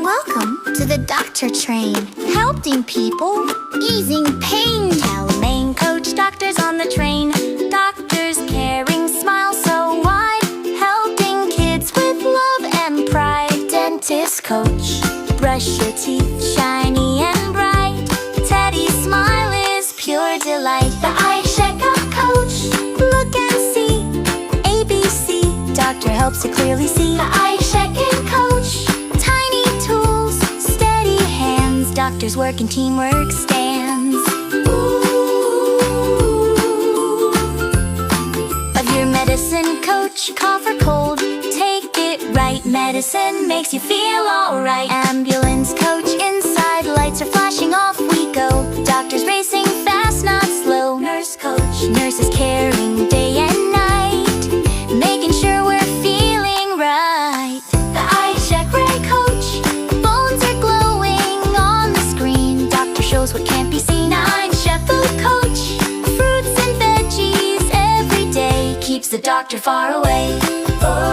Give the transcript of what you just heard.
Welcome to the doctor train, helping people, easing pain. Tell main coach, doctors on the train. Doctors caring, smile so wide, helping kids with love and pride. Dentist coach, brush your teeth, shiny and bright. Teddy's smile is pure delight. The eye checkup coach, look and see, ABC. Doctor helps you clearly see. The eye checking coach, tiny tools, steady hands. Doctors work and teamwork stands. Of your medicine coach, cough or cold, take it right. Medicine makes you feel alright. Ambulance coach, inside lights are flashing, off we go. Doctors racing fast, not slow. Nurse coach, nurses caring day and night, making sure we're feeling right. The eye check-ray coach, bones are glowing on the screen. Doctor shows what can't be seen. Nine-chef food coach, fruits and veggies every day, keeps the doctor far away. Oh.